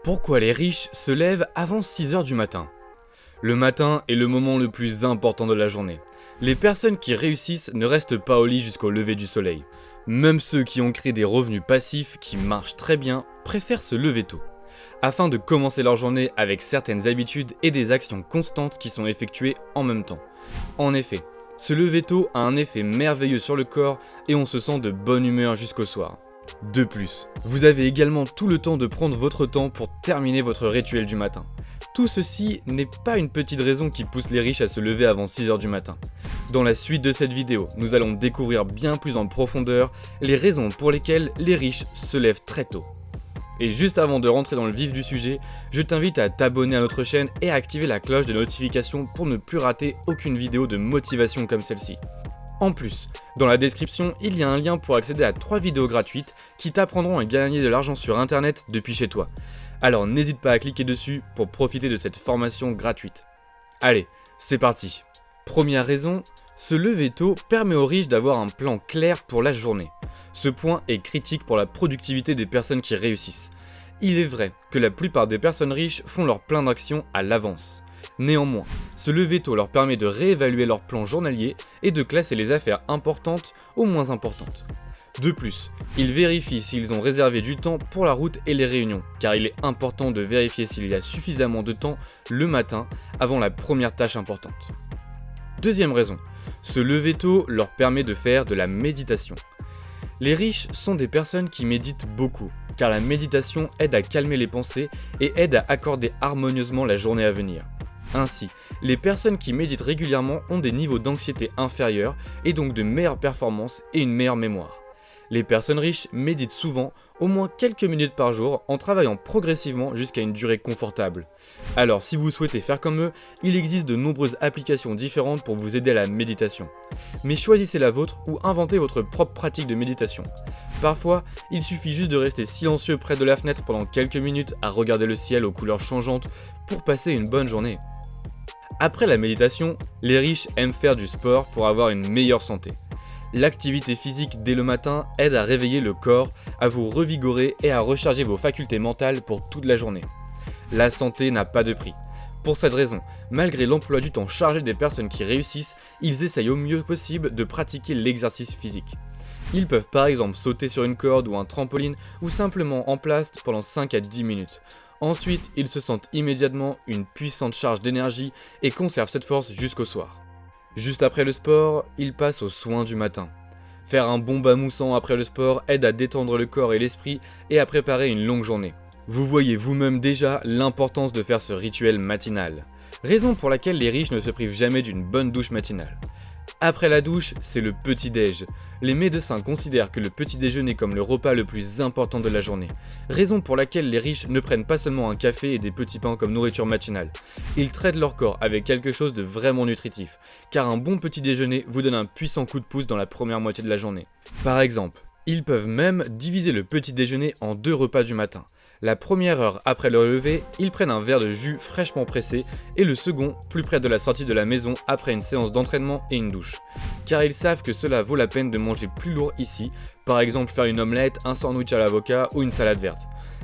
Pourquoi les riches se lèvent avant 6 heures du matin? Le matin est le moment le plus important de la journée. Les personnes qui réussissent ne restent pas au lit jusqu'au lever du soleil. Même ceux qui ont créé des revenus passifs qui marchent très bien préfèrent se lever tôt, afin de commencer leur journée avec certaines habitudes et des actions constantes qui sont effectuées en même temps. En effet, se lever tôt a un effet merveilleux sur le corps et on se sent de bonne humeur jusqu'au soir. De plus, vous avez également tout le temps de prendre votre temps pour terminer votre rituel du matin. Tout ceci n'est pas une petite raison qui pousse les riches à se lever avant 6 heures du matin. Dans la suite de cette vidéo, nous allons découvrir bien plus en profondeur les raisons pour lesquelles les riches se lèvent très tôt. Et juste avant de rentrer dans le vif du sujet, je t'invite à t'abonner à notre chaîne et à activer la cloche de notification pour ne plus rater aucune vidéo de motivation comme celle-ci. En plus, dans la description, il y a un lien pour accéder à 3 vidéos gratuites qui t'apprendront à gagner de l'argent sur internet depuis chez toi. Alors n'hésite pas à cliquer dessus pour profiter de cette formation gratuite. Allez, c'est parti. Première raison, se lever tôt permet aux riches d'avoir un plan clair pour la journée. Ce point est critique pour la productivité des personnes qui réussissent. Il est vrai que la plupart des personnes riches font leur plan d'action à l'avance. Néanmoins, se lever tôt leur permet de réévaluer leur plan journalier et de classer les affaires importantes aux moins importantes. De plus, ils vérifient s'ils ont réservé du temps pour la route et les réunions, car il est important de vérifier s'il y a suffisamment de temps le matin avant la première tâche importante. Deuxième raison, se lever tôt leur permet de faire de la méditation. Les riches sont des personnes qui méditent beaucoup, car la méditation aide à calmer les pensées et aide à accorder harmonieusement la journée à venir. Ainsi, les personnes qui méditent régulièrement ont des niveaux d'anxiété inférieurs et donc de meilleures performances et une meilleure mémoire. Les personnes riches méditent souvent, au moins quelques minutes par jour, en travaillant progressivement jusqu'à une durée confortable. Alors si vous souhaitez faire comme eux, il existe de nombreuses applications différentes pour vous aider à la méditation. Mais choisissez la vôtre ou inventez votre propre pratique de méditation. Parfois, il suffit juste de rester silencieux près de la fenêtre pendant quelques minutes à regarder le ciel aux couleurs changeantes pour passer une bonne journée. Après la méditation, les riches aiment faire du sport pour avoir une meilleure santé. L'activité physique dès le matin aide à réveiller le corps, à vous revigorer et à recharger vos facultés mentales pour toute la journée. La santé n'a pas de prix. Pour cette raison, malgré l'emploi du temps chargé des personnes qui réussissent, ils essayent au mieux possible de pratiquer l'exercice physique. Ils peuvent par exemple sauter sur une corde ou un trampoline ou simplement en place pendant 5 à 10 minutes. Ensuite, ils se sentent immédiatement une puissante charge d'énergie et conservent cette force jusqu'au soir. Juste après le sport, ils passent aux soins du matin. Faire un bon bain moussant après le sport aide à détendre le corps et l'esprit et à préparer une longue journée. Vous voyez vous-même déjà l'importance de faire ce rituel matinal. Raison pour laquelle les riches ne se privent jamais d'une bonne douche matinale. Après la douche, c'est le petit-déj. Les médecins considèrent que le petit déjeuner comme le repas le plus important de la journée. Raison pour laquelle les riches ne prennent pas seulement un café et des petits pains comme nourriture matinale. Ils traitent leur corps avec quelque chose de vraiment nutritif, car un bon petit déjeuner vous donne un puissant coup de pouce dans la première moitié de la journée. Par exemple, ils peuvent même diviser le petit déjeuner en 2 repas du matin. La première heure après leur lever, ils prennent un verre de jus fraîchement pressé et le second plus près de la sortie de la maison après une séance d'entraînement et une douche. Car ils savent que cela vaut la peine de manger plus lourd ici, par exemple faire une omelette, un sandwich à l'avocat ou une salade verte.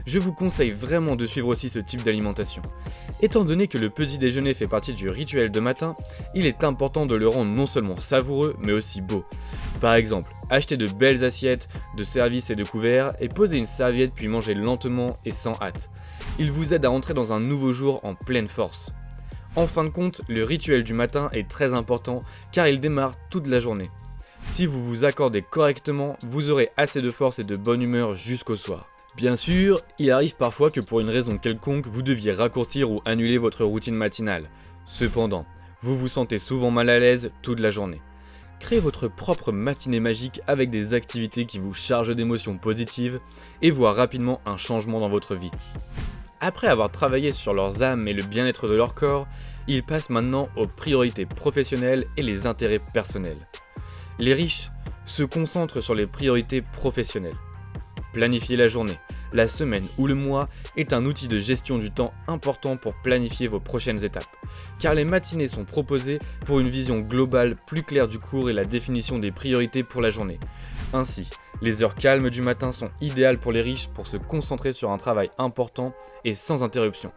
Je vous conseille vraiment de suivre aussi ce type d'alimentation. Étant donné que le petit déjeuner fait partie du rituel de matin, il est important de le rendre non seulement savoureux mais aussi beau. Par exemple, achetez de belles assiettes, de service et de couverts et posez une serviette puis mangez lentement et sans hâte. Il vous aide à entrer dans un nouveau jour en pleine force. En fin de compte, le rituel du matin est très important car il démarre toute la journée. Si vous vous accordez correctement, vous aurez assez de force et de bonne humeur jusqu'au soir. Bien sûr, il arrive parfois que pour une raison quelconque, vous deviez raccourcir ou annuler votre routine matinale. Cependant, vous vous sentez souvent mal à l'aise toute la journée. Créez votre propre matinée magique avec des activités qui vous chargent d'émotions positives et voient rapidement un changement dans votre vie. Après avoir travaillé sur leurs âmes et le bien-être de leur corps, ils passent maintenant aux priorités professionnelles et les intérêts personnels. Les riches se concentrent sur les priorités professionnelles. Planifier la journée, la semaine ou le mois est un outil de gestion du temps important pour planifier vos prochaines étapes, car les matinées sont proposées pour une vision globale plus claire du cours et la définition des priorités pour la journée. Ainsi, Les heures calmes du matin sont idéales pour les riches pour se concentrer sur un travail important et sans interruption.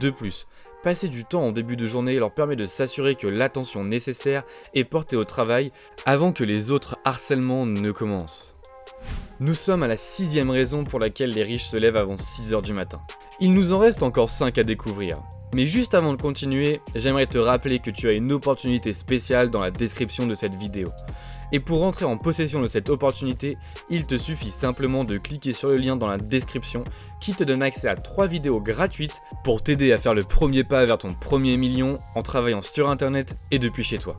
De plus, passer du temps en début de journée leur permet de s'assurer que l'attention nécessaire est portée au travail avant que les autres harcèlements ne commencent. Nous sommes à la 6e raison pour laquelle les riches se lèvent avant 6h du matin. Il nous en reste encore 5 à découvrir. Mais juste avant de continuer, j'aimerais te rappeler que tu as une opportunité spéciale dans la description de cette vidéo. Et pour rentrer en possession de cette opportunité, il te suffit simplement de cliquer sur le lien dans la description qui te donne accès à 3 vidéos gratuites pour t'aider à faire le premier pas vers ton premier million en travaillant sur internet et depuis chez toi.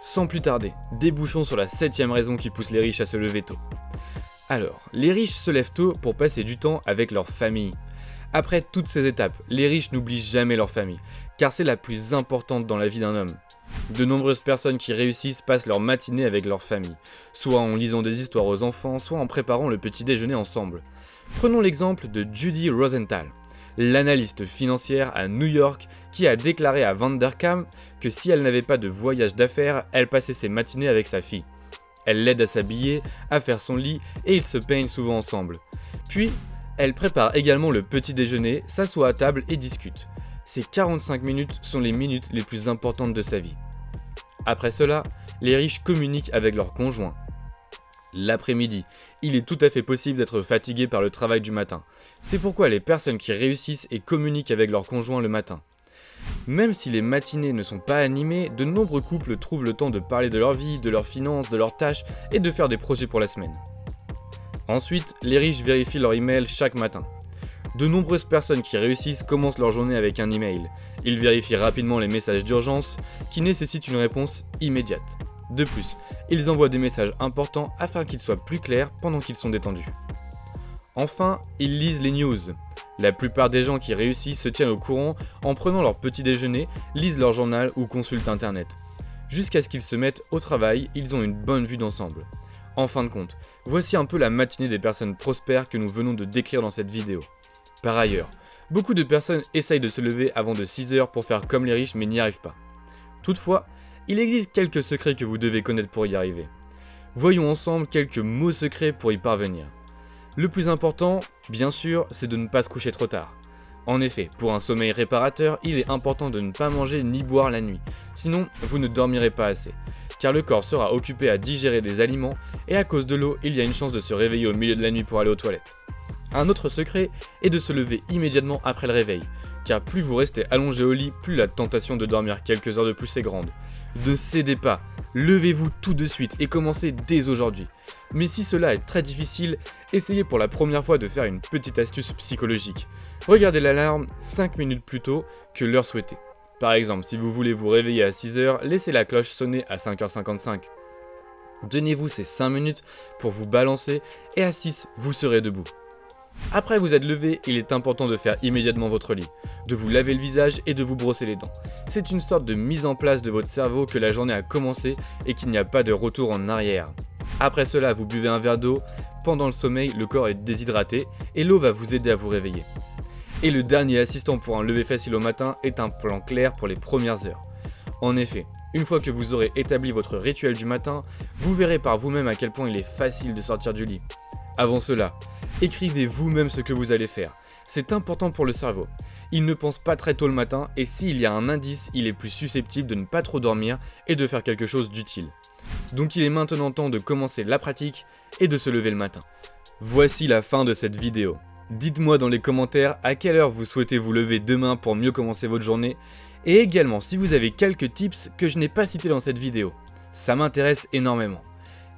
Sans plus tarder, débouchons sur la 7e raison qui pousse les riches à se lever tôt. Alors, les riches se lèvent tôt pour passer du temps avec leur famille. Après toutes ces étapes, les riches n'oublient jamais leur famille, car c'est la plus importante dans la vie d'un homme. De nombreuses personnes qui réussissent passent leur matinée avec leur famille, soit en lisant des histoires aux enfants, soit en préparant le petit déjeuner ensemble. Prenons l'exemple de Judy Rosenthal, l'analyste financière à New York qui a déclaré à Vanderkam que si elle n'avait pas de voyage d'affaires, elle passait ses matinées avec sa fille. Elle l'aide à s'habiller, à faire son lit et ils se peignent souvent ensemble. Puis, elle prépare également le petit déjeuner, s'assoit à table et discute. Ces 45 minutes sont les minutes les plus importantes de sa vie. Après cela, les riches communiquent avec leurs conjoints. L'après-midi, il est tout à fait possible d'être fatigué par le travail du matin. C'est pourquoi les personnes qui réussissent et communiquent avec leurs conjoints le matin. Même si les matinées ne sont pas animées, de nombreux couples trouvent le temps de parler de leur vie, de leurs finances, de leurs tâches et de faire des projets pour la semaine. Ensuite, les riches vérifient leur email chaque matin. De nombreuses personnes qui réussissent commencent leur journée avec un email. Ils vérifient rapidement les messages d'urgence qui nécessitent une réponse immédiate. De plus, ils envoient des messages importants afin qu'ils soient plus clairs pendant qu'ils sont détendus. Enfin, ils lisent les news. La plupart des gens qui réussissent se tiennent au courant en prenant leur petit déjeuner, lisent leur journal ou consultent internet. Jusqu'à ce qu'ils se mettent au travail, ils ont une bonne vue d'ensemble. En fin de compte, voici un peu la matinée des personnes prospères que nous venons de décrire dans cette vidéo. Par ailleurs, beaucoup de personnes essayent de se lever avant de 6h pour faire comme les riches mais n'y arrivent pas. Toutefois, il existe quelques secrets que vous devez connaître pour y arriver. Voyons ensemble quelques mots secrets pour y parvenir. Le plus important, bien sûr, c'est de ne pas se coucher trop tard. En effet, pour un sommeil réparateur, il est important de ne pas manger ni boire la nuit, sinon vous ne dormirez pas assez, car le corps sera occupé à digérer des aliments et à cause de l'eau, il y a une chance de se réveiller au milieu de la nuit pour aller aux toilettes. Un autre secret est de se lever immédiatement après le réveil, car plus vous restez allongé au lit, plus la tentation de dormir quelques heures de plus est grande. Ne cédez pas, levez-vous tout de suite et commencez dès aujourd'hui. Mais si cela est très difficile, essayez pour la première fois de faire une petite astuce psychologique. Regardez l'alarme 5 minutes plus tôt que l'heure souhaitée. Par exemple, si vous voulez vous réveiller à 6h, laissez la cloche sonner à 5h55. Donnez-vous ces 5 minutes pour vous balancer et à 6, vous serez debout. Après vous êtes levé, il est important de faire immédiatement votre lit, de vous laver le visage et de vous brosser les dents. C'est une sorte de mise en place de votre cerveau que la journée a commencé et qu'il n'y a pas de retour en arrière. Après cela, vous buvez un verre d'eau. Pendant le sommeil, le corps est déshydraté et l'eau va vous aider à vous réveiller. Et le dernier assistant pour un lever facile au matin est un plan clair pour les premières heures. En effet, une fois que vous aurez établi votre rituel du matin, vous verrez par vous-même à quel point il est facile de sortir du lit. Avant cela, écrivez vous-même ce que vous allez faire. C'est important pour le cerveau. Il ne pense pas très tôt le matin et s'il y a un indice, il est plus susceptible de ne pas trop dormir et de faire quelque chose d'utile. Donc il est maintenant temps de commencer la pratique et de se lever le matin. Voici la fin de cette vidéo. Dites-moi dans les commentaires à quelle heure vous souhaitez vous lever demain pour mieux commencer votre journée et également si vous avez quelques tips que je n'ai pas cités dans cette vidéo. Ça m'intéresse énormément.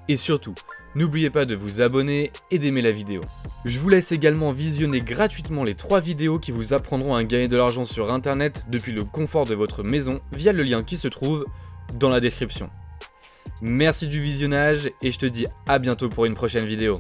Et surtout, n'oubliez pas de vous abonner et d'aimer la vidéo. Je vous laisse également visionner gratuitement les 3 vidéos qui vous apprendront à gagner de l'argent sur internet depuis le confort de votre maison via le lien qui se trouve dans la description. Merci du visionnage et je te dis à bientôt pour une prochaine vidéo.